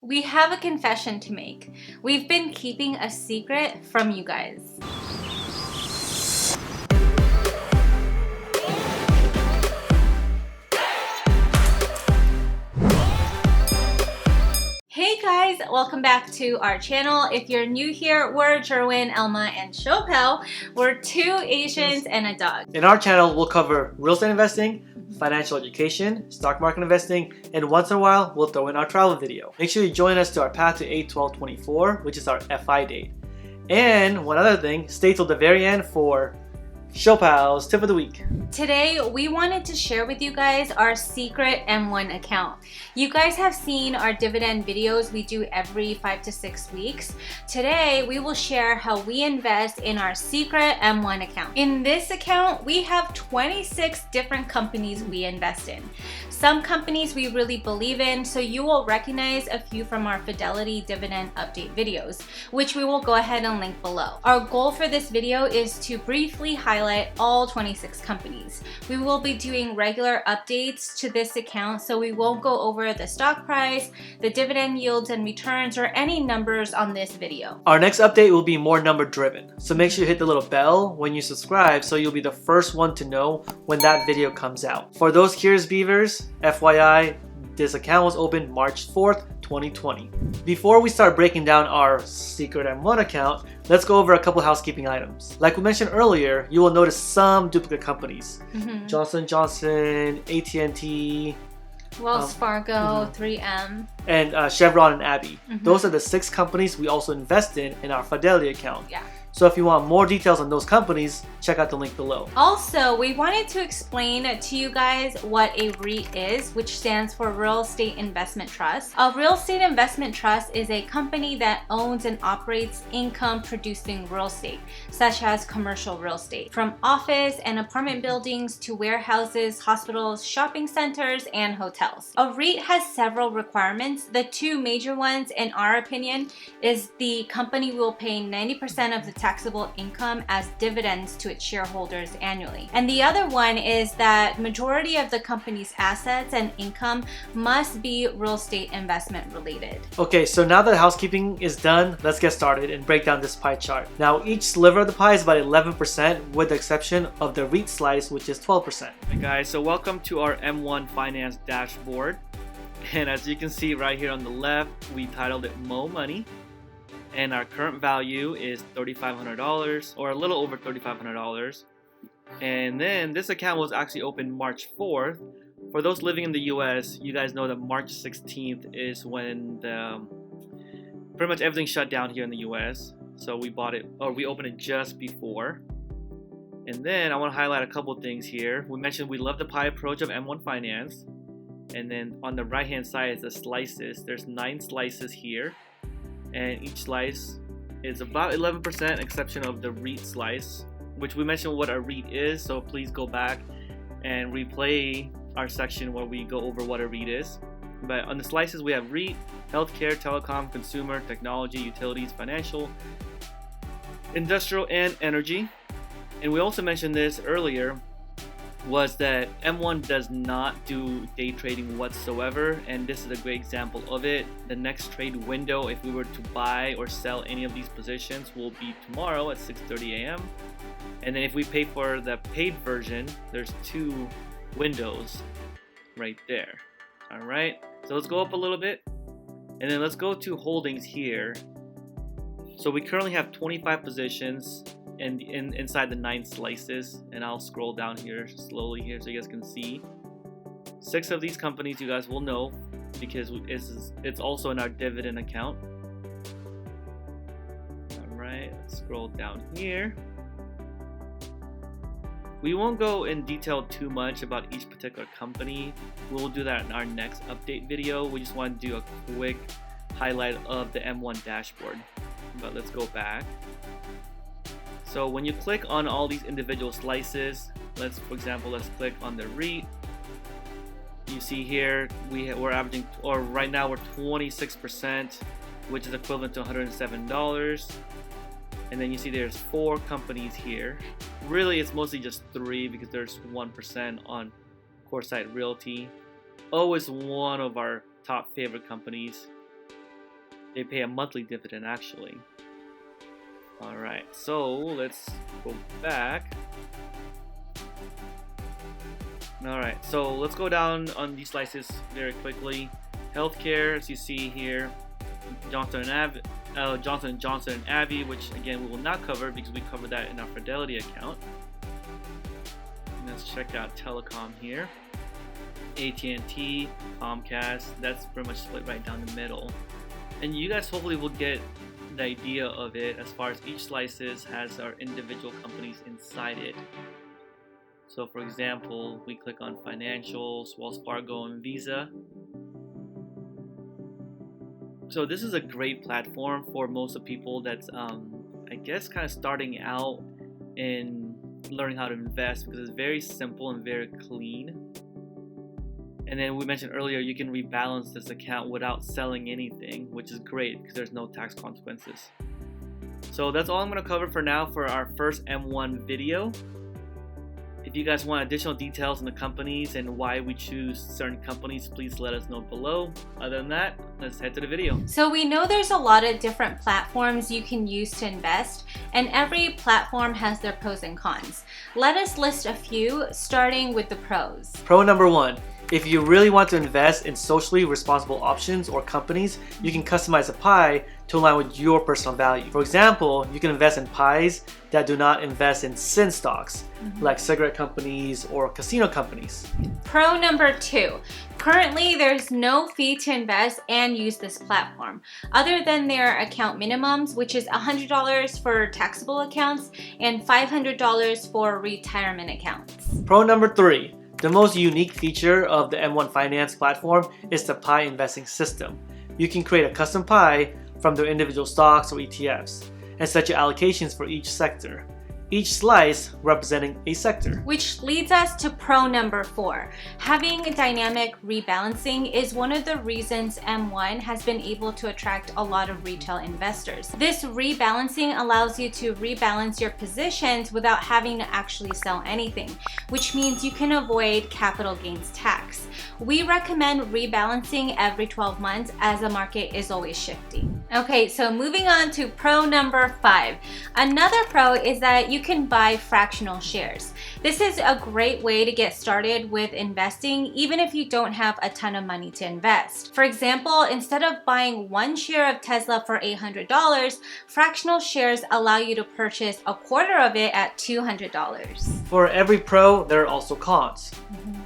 We have a confession to make. We've been keeping a secret from you guys. Hey guys, welcome back to our channel. If you're new here, we're Jerwin, Elma, and Shopel. We're two Asians and a dog. In our channel, we'll cover real estate investing, financial education, stock market investing, and once in a while, we'll throw in our travel video. Make sure you join us to our path to 8/12/24, which is our FI date. And one other thing, stay till the very end for Shopal's tip of the week. Today, we wanted to share with you guys our secret M1 account. You guys have seen our dividend videos we do every 5 to 6 weeks. Today, we will share how we invest in our secret M1 account. In this account, we have 26 different companies we invest in. Some companies we really believe in, so you will recognize a few from our Fidelity dividend update videos, which we will go ahead and link below. Our goal for this video is to briefly highlight all 26 companies. We will be doing regular updates to this account, so we won't go over the stock price, the dividend yields and returns, or any numbers on this video. Our next update will be more number driven, so make sure you hit the little bell when you subscribe so you'll be the first one to know when that video comes out. For those curious beavers, FYI, this account was opened March 4th, 2020. Before we start breaking down our secret M1 account, let's go over a couple housekeeping items. Like we mentioned earlier, you will notice some duplicate companies. Johnson & Johnson, AT&T, Wells Fargo, 3M, and Chevron and Abbey. Those are the 6 companies we also invest in our Fidelity account. Yeah. So if you want more details on those companies, check out the link below. Also, we wanted to explain to you guys what a REIT is, which stands for Real Estate Investment Trust. A real estate investment trust is a company that owns and operates income-producing real estate, such as commercial real estate, from office and apartment buildings to warehouses, hospitals, shopping centers, and hotels. A REIT has several requirements. The 2 major ones, in our opinion, is the company will pay 90% of the taxable income as dividends to its shareholders annually. And the other one is that majority of the company's assets and income must be real estate investment related. Okay, so now that housekeeping is done, let's get started and break down this pie chart. Now each sliver of the pie is about 11% with the exception of the REIT slice, which is 12%. Hey guys, so welcome to our M1 Finance dashboard. And as you can see right here on the left, we titled it Mo Money. And our current value is $3,500 or a little over $3,500. And then this account was actually opened March 4th. For those living in the US, you guys know that March 16th is when pretty much everything shut down here in the US. So we bought it, or we opened it just before. And then I want to highlight a couple things here. We mentioned we love the pie approach of M1 Finance. And then on the right hand side is the slices. There's 9 slices here. And each slice is about 11%, exception of the REIT slice, which we mentioned what a REIT is, so please go back and replay our section where we go over what a REIT is. But on the slices we have REIT, healthcare, telecom, consumer, technology, utilities, financial, industrial, and energy. And we also mentioned this earlier, was that M1 does not do day trading whatsoever, and this is a great example of it. The next trade window, if we were to buy or sell any of these positions, will be tomorrow at 6:30 a.m. And then if we pay for the paid version, there's 2 windows right there. All right, so let's go up a little bit, and then let's go to holdings here. So we currently have 25 positions and inside the 9 slices, and I'll scroll down here slowly here so you guys can see. 6 of these companies you guys will know because it's also in our dividend account. Alright, let's scroll down here. We won't go in detail too much about each particular company. We'll do that in our next update video. We just want to do a quick highlight of the M1 dashboard. But let's go back. So when you click on all these individual slices, for example, let's click on the REIT. You see here we're averaging, or right now we're 26%, which is equivalent to $107. And then you see there's 4 companies here. Really, it's mostly just 3 because there's 1% on Coreside Realty. O is one of our top favorite companies. They pay a monthly dividend actually. Alright, so let's go back. Alright, so let's go down on these slices very quickly. Healthcare, as you see here, Johnson & Johnson and Abbey, which again we will not cover because we covered that in our Fidelity account. And let's check out telecom here. AT&T, Comcast, that's pretty much split right down the middle. And you guys hopefully will get the idea of it as far as each slices has our individual companies inside it. So for example, we click on financials, Wells Fargo and Visa. So this is a great platform for most of the people that's I guess kind of starting out in learning how to invest, because it's very simple and very clean. And then we mentioned earlier, you can rebalance this account without selling anything, which is great because there's no tax consequences. So that's all I'm going to cover for now for our first M1 video. If you guys want additional details on the companies and why we choose certain companies, please let us know below. Other than that, let's head to the video. So we know there's a lot of different platforms you can use to invest, and every platform has their pros and cons. Let us list a few, starting with the pros. Pro number 1. If you really want to invest in socially responsible options or companies, you can customize a pie to align with your personal value. For example, you can invest in pies that do not invest in sin stocks, like cigarette companies or casino companies. Pro number 2. Currently, there's no fee to invest and use this platform, other than their account minimums, which is $100 for taxable accounts and $500 for retirement accounts. Pro number 3. The most unique feature of the M1 Finance platform is the pie investing system. You can create a custom pie from their individual stocks or ETFs and set your allocations for each sector, each slice representing a sector. Which leads us to pro number 4. Having dynamic rebalancing is one of the reasons M1 has been able to attract a lot of retail investors. This rebalancing allows you to rebalance your positions without having to actually sell anything, which means you can avoid capital gains tax. We recommend rebalancing every 12 months as the market is always shifting. Okay, so moving on to pro number 5. Another pro is that you can buy fractional shares. This is a great way to get started with investing, even if you don't have a ton of money to invest. For example, instead of buying one share of Tesla for $800, fractional shares allow you to purchase a quarter of it at $200. For every pro, there are also cons.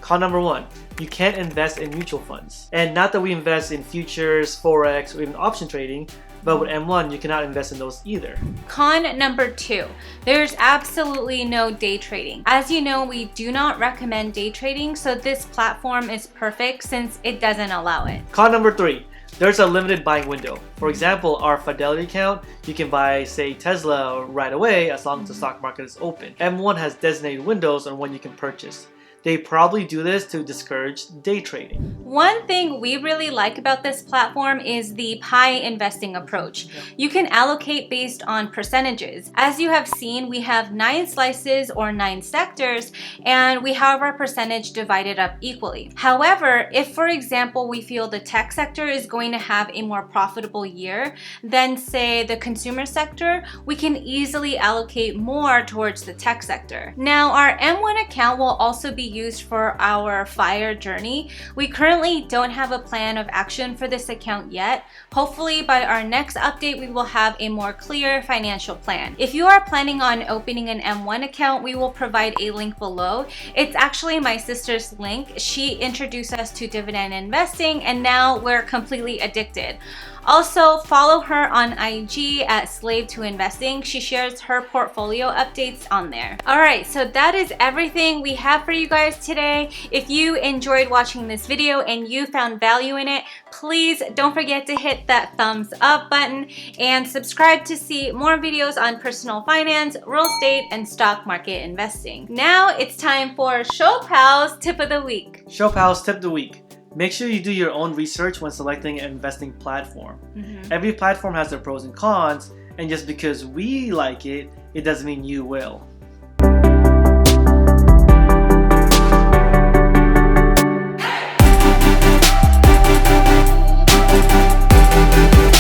Con number 1, you can't invest in mutual funds. And not that we invest in futures, forex, or even option trading, but with M1, you cannot invest in those either. Con number 2, there's absolutely no day trading. As you know, we do not recommend day trading, so this platform is perfect since it doesn't allow it. Con number 3, there's a limited buying window. For example, our Fidelity account, you can buy, say, Tesla right away as long as the stock market is open. M1 has designated windows on when you can purchase. They probably do this to discourage day trading. One thing we really like about this platform is the pie investing approach. You can allocate based on percentages. As you have seen, we have 9 slices or 9 sectors, and we have our percentage divided up equally. However, if for example we feel the tech sector is going to have a more profitable year than say the consumer sector, we can easily allocate more towards the tech sector. Now our M1 account will also be used for our FIRE journey. We currently don't have a plan of action for this account yet. Hopefully by our next update we will have a more clear financial plan. If you are planning on opening an M1 account, we will provide a link below. It's actually my sister's link. She introduced us to dividend investing and now we're completely addicted. Also, follow her on IG at Slave to Investing. She shares her portfolio updates on there. Alright, so that is everything we have for you guys today. If you enjoyed watching this video and you found value in it, please don't forget to hit that thumbs up button and subscribe to see more videos on personal finance, real estate, and stock market investing. Now it's time for Showpal's Tip of the Week. Showpal's Tip of the Week. Make sure you do your own research when selecting an investing platform. Every platform has their pros and cons, and just because we like it, it doesn't mean you will.